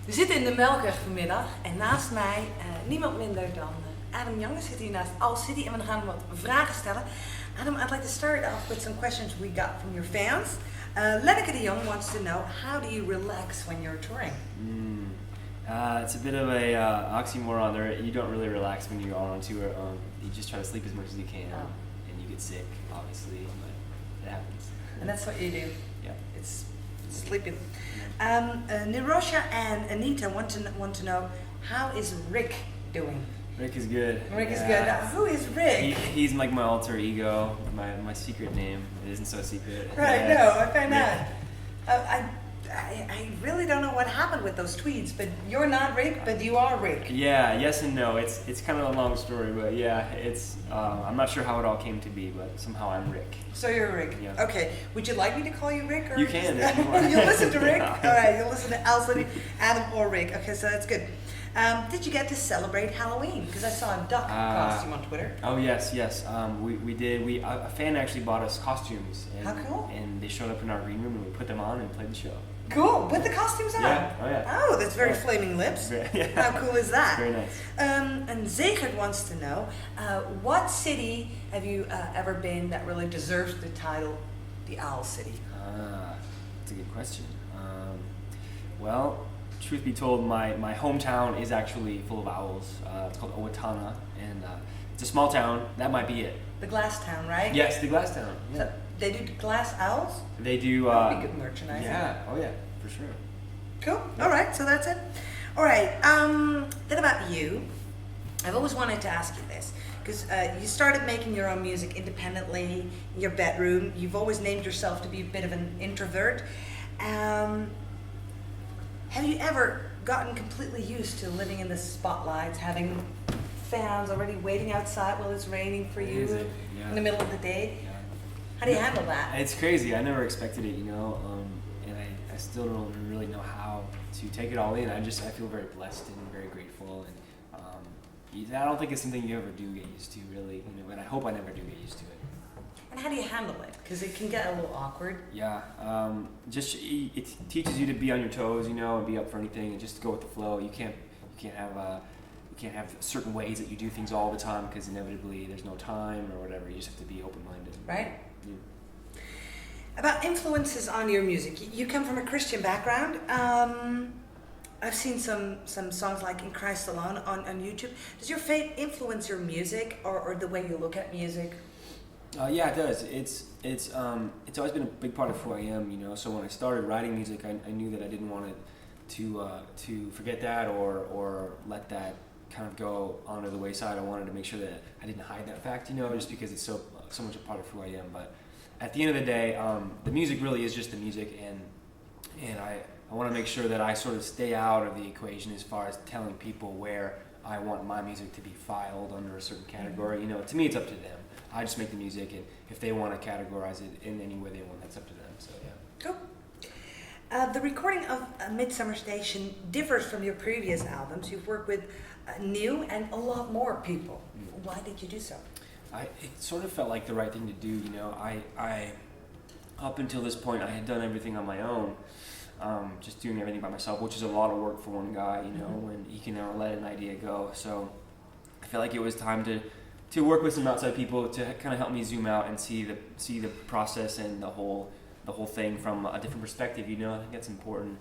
We zitten in de Melkweg vanmiddag en naast mij niemand minder dan Adam Young zit hier naast All City en we gaan hem wat vragen stellen. Adam, I'd like to start off with some questions we got from your fans. Lenneke de Jong wants to know, how do you relax when you're touring? It's a bit of a oxymoron there. You don't really relax when you are on tour. You just try to sleep as much as you can, and you get sick, obviously, but it happens. And that's what you do. Yeah. It's sleeping. Nirosha and Anita want to know, how is Rick doing? Rick is good. Rick is good. Who is Rick? He's like my alter ego, my secret name. It isn't so secret. Right, no, I find out. I really don't know what happened with those tweets, but you're not Rick, but you are Rick. Yeah, yes and no. It's kind of a long story, but yeah, it's I'm not sure how it all came to be, but somehow I'm Rick. So you're Rick. Yeah. Okay. Would you like me to call you Rick? Or you can. If you want. You'll listen to Rick. All right. You'll listen to Alcity, Adam, or Rick. Okay, so that's good. Did you get to celebrate Halloween? Because I saw a duck costume on Twitter. Oh yes. We did. A fan actually bought us costumes. And, how cool! And they showed up in our green room, and we put them on and played the show. Cool. With the costumes on? Yeah. Oh yeah. Oh, that's very Flaming Lips. Yeah. How cool is that? Very nice. And Zegert wants to know, what city have you ever been that really deserves the title, the Owl City? That's a good question. Well, truth be told, my hometown is actually full of owls. It's called Owatonna, and it's a small town. That might be it. The Glass Town, right? Yes, the Glass Town. Yeah. So they do glass owls? They do. That would be good merchandise. Yeah. Oh yeah, for sure. Cool. All right. So that's it. All right. Then about you, I've always wanted to ask you this because you started making your own music independently in your bedroom. You've always named yourself to be a bit of an introvert. Have you ever gotten completely used to living in the spotlights, having fans already waiting outside while it's raining for you in the middle of the day? Yeah. How do you handle that? It's crazy. I never expected it, and I still don't really know how to take it all in. I feel very blessed and very grateful, and I don't think it's something you ever do get used to, really, and I hope I never do get used to it. And how do you handle it? Because it can get a little awkward. Yeah, it teaches you to be on your toes, and be up for anything, and just go with the flow. You can't have certain ways that you do things all the time because inevitably there's no time or whatever. You just have to be open-minded. Right. Yeah. About influences on your music. You come from a Christian background. I've seen some songs like In Christ Alone on YouTube. Does your faith influence your music or the way you look at music? Yeah, it does. It's always been a big part of who I am, So when I started writing music, I knew that I didn't want it to forget that or let that kind of go onto the wayside. I wanted to make sure that I didn't hide that fact, just because it's so much a part of who I am. But at the end of the day, the music really is just the music, and I want to make sure that I sort of stay out of the equation as far as telling people where I want my music to be filed under a certain category. To me, it's up to them. I just make the music, and if they want to categorize it in any way they want, that's up to them. So yeah. Cool. The recording of Midsummer Station differs from your previous albums. You've worked with new and a lot more people. Why did you do so? It sort of felt like the right thing to do. I up until this point I had done everything on my own, just doing everything by myself, which is a lot of work for one guy. When he can never let an idea go. So I felt like it was time to work with some outside people to kind of help me zoom out and see the process and the whole thing from a different perspective. I think that's important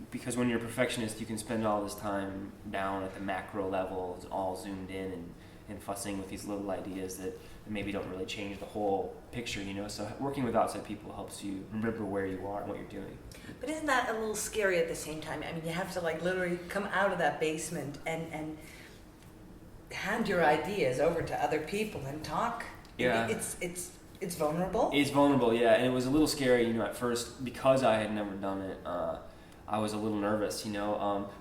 because when you're a perfectionist, you can spend all this time down at the macro level, all zoomed in and fussing with these little ideas that maybe don't really change the whole picture. So working with outside people helps you remember where you are and what you're doing. But isn't that a little scary at the same time? I mean, you have to literally come out of that basement and hand your ideas over to other people and talk. Yeah. It's vulnerable. It's vulnerable, yeah, and it was a little scary, at first because I had never done it. I was a little nervous,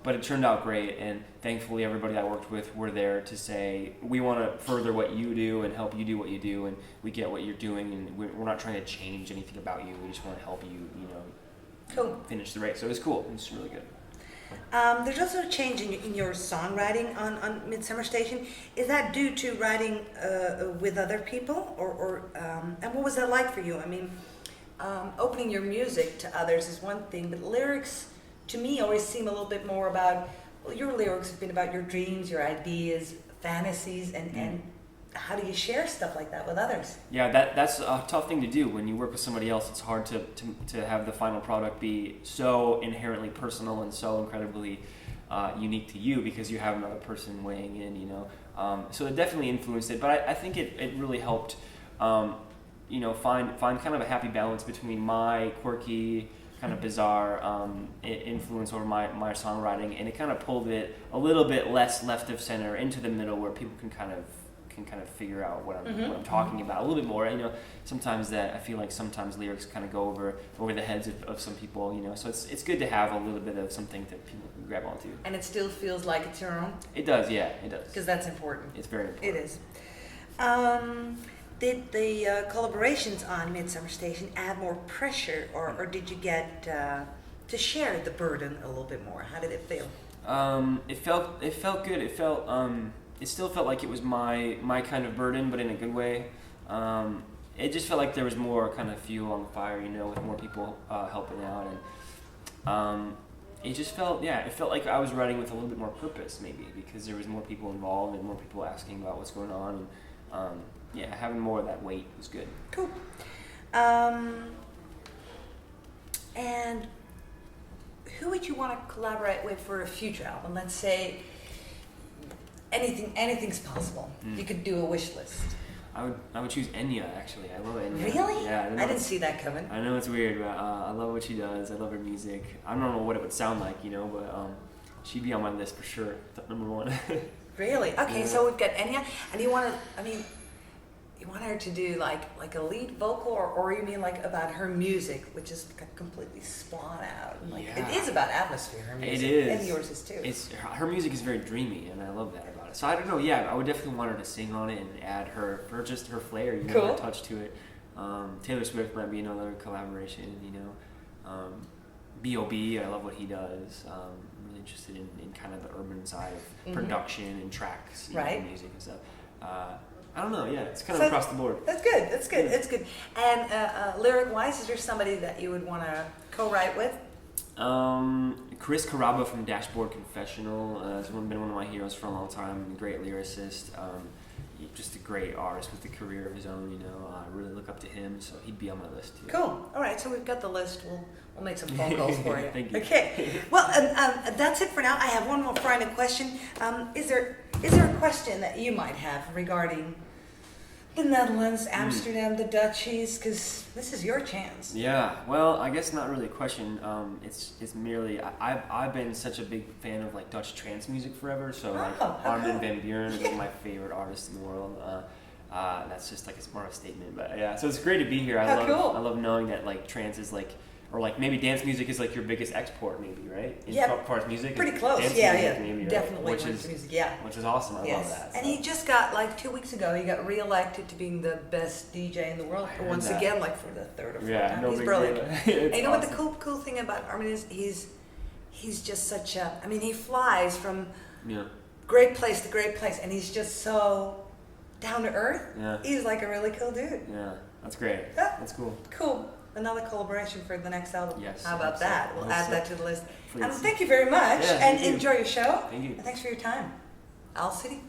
but it turned out great, and thankfully everybody I worked with were there to say, we want to further what you do and help you do what you do, and we get what you're doing, and we're not trying to change anything about you. We just want to help you, cool. Finish the race. So it was cool. It was really good. There's also a change in your songwriting on Midsummer Station. Is that due to writing with other people, or and what was that like for you? I mean, opening your music to others is one thing, but lyrics to me always seem a little bit more about, well, your lyrics have been about your dreams, your ideas, fantasies, and how do you share stuff like that with others? Yeah, that's a tough thing to do. When you work with somebody else, it's hard to have the final product be so inherently personal and so incredibly unique to you, because you have another person weighing in, you know. So it definitely influenced it, but I think it really helped, you know, find kind of a happy balance between my quirky, kind of bizarre influence over my songwriting, and it kind of pulled it a little bit less left of center into the middle, where people can kind of figure out what I'm talking about a little bit more. You know, sometimes that I feel like sometimes lyrics kind of go over the heads of some people. You know, so it's good to have a little bit of something that people can grab onto. And it still feels like it's your own? It does, yeah, it does. Because that's important. It's very important. It is. Did the collaborations on Midsummer Station add more pressure, or did you get to share the burden a little bit more? How did it feel? It felt good. It felt it still felt like it was my kind of burden, but in a good way. It just felt like there was more kind of fuel on the fire, you know, with more people helping out, and it just felt, it felt like I was writing with a little bit more purpose, maybe, because there was more people involved and more people asking about what's going on, and having more of that weight was good. Cool. And who would you want to collaborate with for a future album? Let's say anything's possible. You could do a wish list. I would choose Enya, actually. I love Enya. Really? Yeah. I didn't see that coming. I know it's weird, but I love what she does. I love her music. I don't know what it would sound like, you know, but she'd be on my list for sure. Number one. Really? Okay, Yeah. so we've got Enya, and you want her to do like a lead vocal, or you mean like about her music, which is completely spawn out. Like, Yeah. It is about atmosphere. Her music. It is. And yours is too. Her music is very dreamy, and I love that about it. So I don't know. Yeah, I would definitely want her to sing on it and add her flair, you know, Cool. her touch to it. Taylor Swift might be another collaboration, you know. B.O.B. I love what he does. I'm really interested in kind of the urban side of production and tracks, Right. And music and stuff. I don't know. Yeah, it's kind of across the board. That's good. That's good. That's good. And lyric-wise, is there somebody that you would want to co-write with? Chris Carrabba from Dashboard Confessional has been one of my heroes for a long time. Great lyricist, just a great artist with a career of his own. You know, I really look up to him, so he'd be on my list too. Cool. All right, so we've got the list. We'll make some phone calls for you. Thank you. Okay. Well, that's it for now. I have one more final question. Is there a question that you might have regarding the Netherlands, Amsterdam, the Dutchies? Because this is your chance. Yeah, well, I guess not really a question. It's merely I've been such a big fan of like Dutch trance music forever. So like Armin van Buuren is like my favorite artist in the world. That's just like it's more of a statement, but yeah. So it's great to be here. I love knowing that like trance is like, or like maybe dance music is like your biggest export, maybe, right? As far as music, pretty close. Dance Yeah, music, yeah, maybe, right? definitely. Which is awesome. I love that. And he just got like 2 weeks ago. He got reelected to being the best DJ in the world once again, like for the third or fourth time. No He's big brilliant. And you know awesome. what the cool thing about Armin is? He's just such a. I mean, he flies from great place to great place, and he's just so down to earth. Yeah. He's like a really cool dude. Yeah, that's great. Yeah. That's cool. Cool. Another collaboration for the next album. Yes. How about that? We'll add that to the list. Please. Thank you very much, Yeah, and thank you. enjoy your show. Thank you. And thanks for your time. Owl City.